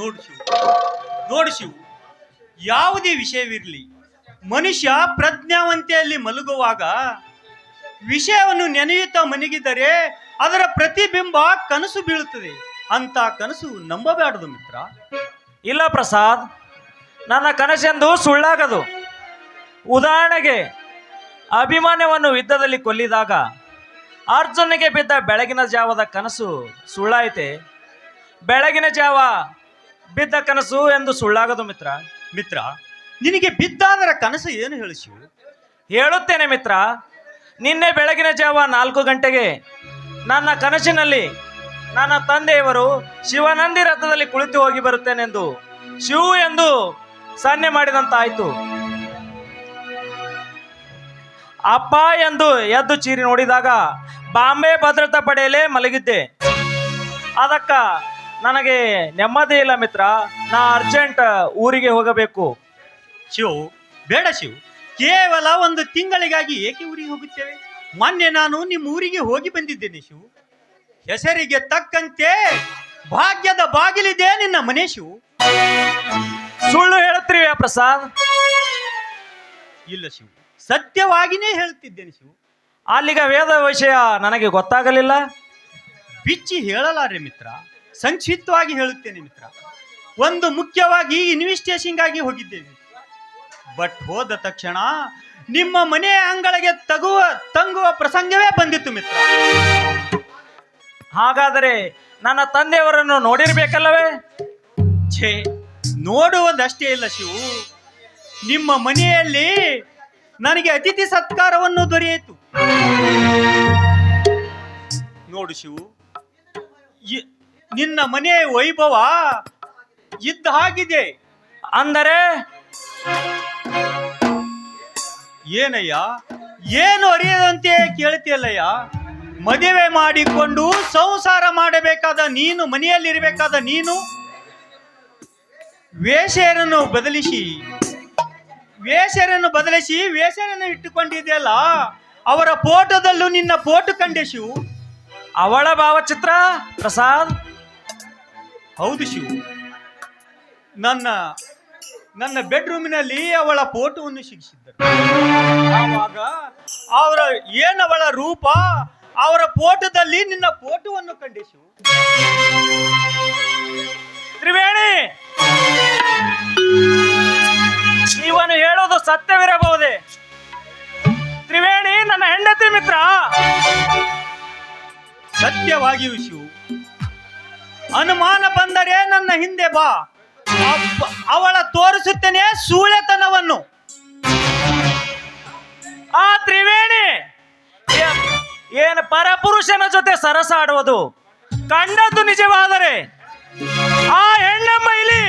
ನೋಡು ಶಿವು, ನೋಡು ಶಿವು, ಯಾವುದೇ ವಿಷಯವಿರಲಿ, ಮನುಷ್ಯ ಪ್ರಜ್ಞಾವಂತೆಯಲ್ಲಿ ಮಲಗುವಾಗ ವಿಷಯವನ್ನು ನೆನೆಯುತ್ತಾ ಮಲಗಿದರೆ ಅದರ ಪ್ರತಿಬಿಂಬ ಕನಸು ಬೀಳುತ್ತದೆ. ಅಂತ ಕನಸು ನಂಬಬೇಡದು ಮಿತ್ರ. ಇಲ್ಲ ಪ್ರಸಾದ್, ನನ್ನ ಕನಸೆಂದು ಸುಳ್ಳಾಗದು. ಉದಾಹರಣೆಗೆ, ಅಭಿಮನ್ಯುವನ್ನು ಯುದ್ಧದಲ್ಲಿ ಕೊಲ್ಲಿದಾಗ ಅರ್ಜುನಿಗೆ ಬಿದ್ದ ಬೆಳಗಿನ ಜಾವದ ಕನಸು ಸುಳ್ಳಾಯಿತೆ. ಬೆಳಗಿನ ಜಾವ ಬಿದ್ದ ಕನಸು ಎಂದು ಸುಳ್ಳಾಗದು ಮಿತ್ರ. ಮಿತ್ರ, ನಿನಗೆ ಬಿದ್ದಾದರ ಕನಸು ಏನು ಹೇಳಿಸು? ಹೇಳುತ್ತೇನೆ ಮಿತ್ರ. ನಿನ್ನೆ ಬೆಳಗಿನ ಜಾವ 4 ಗಂಟೆಗೆ ನನ್ನ ಕನಸಿನಲ್ಲಿ ನನ್ನ ತಂದೆಯವರು ಶಿವನಂದಿ ರಥದಲ್ಲಿ ಕುಳಿತು ಹೋಗಿ ಬರುತ್ತೇನೆಂದು ಶಿವು ಎಂದು ಸನ್ನೆ ಮಾಡಿದಂತಾಯ್ತು. ಅಪ್ಪ ಎಂದು ಎದ್ದು ಚೀರಿ ನೋಡಿದಾಗ ಬಾಂಬೆ ಭದ್ರತಾ ಪಡೆಯಲೇ ಮಲಗಿದ್ದೆ. ಅದಕ್ಕ ನನಗೆ ನೆಮ್ಮದಿ ಇಲ್ಲ ಮಿತ್ರ. ನಾ ಅರ್ಜೆಂಟ್ ಊರಿಗೆ ಹೋಗಬೇಕು. ಶಿವು, ಬೇಡ ಶಿವು, ಕೇವಲ 1 ತಿಂಗಳಿಗಾಗಿ ಏಕೆ ಊರಿಗೆ ಹೋಗುತ್ತೇವೆ? ಮೊನ್ನೆ ನಾನು ನಿಮ್ಮ ಊರಿಗೆ ಹೋಗಿ ಬಂದಿದ್ದೇನೆ ಶಿವು. ಹೆಸರಿಗೆ ತಕ್ಕಂತೆ ಭಾಗ್ಯದ ಬಾಗಿಲಿದೆ ನಿನ್ನ ಮನೆ ಶಿವು. ಸುಳ್ಳು ಹೇಳುತ್ತೀವಿ ಪ್ರಸಾದ್? ಇಲ್ಲ ಶಿವು, ಸತ್ಯವಾಗಿನೇ ಹೇಳುತ್ತಿದ್ದೇನೆ ಶಿವು. ಅಲ್ಲಿಗ ವೇದ ವಿಷಯ ನನಗೆ ಗೊತ್ತಾಗಲಿಲ್ಲ. ಬಿಚ್ಚಿ ಹೇಳಲಾರೆ ಮಿತ್ರ, ಸಂಕ್ಷಿಪ್ತವಾಗಿ ಹೇಳುತ್ತೇನೆ ಮಿತ್ರ. ಒಂದು ಮುಖ್ಯವಾಗಿ ಇನ್ವೆಸ್ಟಿಗೇಷನ್ಗಾಗಿ ಹೋಗಿದ್ದೇವೆ. ಬಟ್ ಹೋದ ತಕ್ಷಣ ನಿಮ್ಮ ಮನೆಯ ಅಂಗಳಿಗೆ ತಂಗುವ ಪ್ರಸಂಗವೇ ಬಂದಿತ್ತು ಮಿತ್ರ. ಹಾಗಾದರೆ ನನ್ನ ತಂದೆಯವರನ್ನು ನೋಡಿರ್ಬೇಕಲ್ಲವೇ? ಛೇ, ನೋಡುವುದಷ್ಟೇ ಇಲ್ಲ ಶಿವು, ನಿಮ್ಮ ಮನೆಯಲ್ಲಿ ನನಗೆ ಅತಿಥಿ ಸತ್ಕಾರವನ್ನು ದೊರೆಯಿತು. ನೋಡು ಶಿವು, ನಿನ್ನ ಮನೆಯ ವೈಭವ ಇದ್ದ ಹಾಗಿದೆ. ಅಂದರೆ ಏನಯ್ಯ, ಏನು ಅರಿಯದಂತೆ ಕೇಳ್ತಿಯಲ್ಲಯ್ಯ? ಮದುವೆ ಮಾಡಿಕೊಂಡು ಸಂಸಾರ ಮಾಡಬೇಕಾದ ನೀನು, ಮನೆಯಲ್ಲಿರಬೇಕಾದ ನೀನು ವೇಷರನ್ನು ಬದಲಿಸಿ ವೇಷರನ್ನು ಇಟ್ಟುಕೊಂಡಿದೆಯಲ್ಲ, ಅವರ ಫೋಟೋದಲ್ಲೂ ನಿನ್ನ ಫೋಟೋ ಕಂಡೆ ಶಿವು. ಅವಳ ಭಾವಚಿತ್ರ ಪ್ರಸಾದ್? ಹೌದು ಶಿವು, ನನ್ನ ಬೆಡ್ರೂಮಿನಲ್ಲಿ ಅವಳ ಫೋಟೋವನ್ನು ಸಿಗಿಸಿದ್ದರು. ಆವಾಗ ಅವಳ ರೂಪ, ಅವರ ಫೋಟೋದಲ್ಲಿ ನಿನ್ನ ಫೋಟೋವನ್ನು ಕಂಡೆ ಶಿವು. ತ್ರಿವೇಣಿ, ಇವನು ಹೇಳೋದು ಸತ್ಯವಿರಬಹುದೇ? ತ್ರಿವೇಣಿ ನನ್ನ ಹೆಂಡತಿ ಮಿತ್ರ. ಸತ್ಯವಾಗಿಯೂ ಶಿವು, ಅನುಮಾನ ಬಂದರೆ ನನ್ನ ಹಿಂದೆ ಬಾ, ಅವಳ ತೋರಿಸುತ್ತೇನೆ ಸೂಳೆತನವನ್ನು. ಆ ತ್ರಿವೇಣಿ ಏನು ಪರಪುರುಷನ ಜೊತೆ ಸರಸಾಡುವುದು ಕಂಡದ್ದು ನಿಜವಾದರೆ ಆ ಹೆಣ್ಣಮ್ಮ ಇಲ್ಲಿ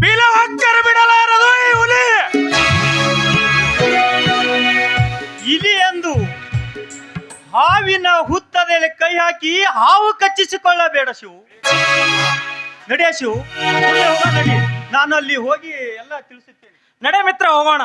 ಬಿಲವಕ್ಕರ ಬಿಡಲಾರದು. ಈ ಹುಲಿ ಇಲಿ ಎಂದು ಹಾವಿನ ಹುತ್ತದಲ್ಲಿ ಕೈ ಹಾಕಿ ಹಾವು ಕಚ್ಚಿಸಿಕೊಳ್ಳಬೇಡ ಶಿವು. ನಡೆಯ ಶಿವು, ನಡಿ, ನಾನು ಅಲ್ಲಿ ಹೋಗಿ ಎಲ್ಲ ತಿಳಿಸುತ್ತೇನೆ. ನಡೆ ಮಿತ್ರ, ಹೋಗೋಣ.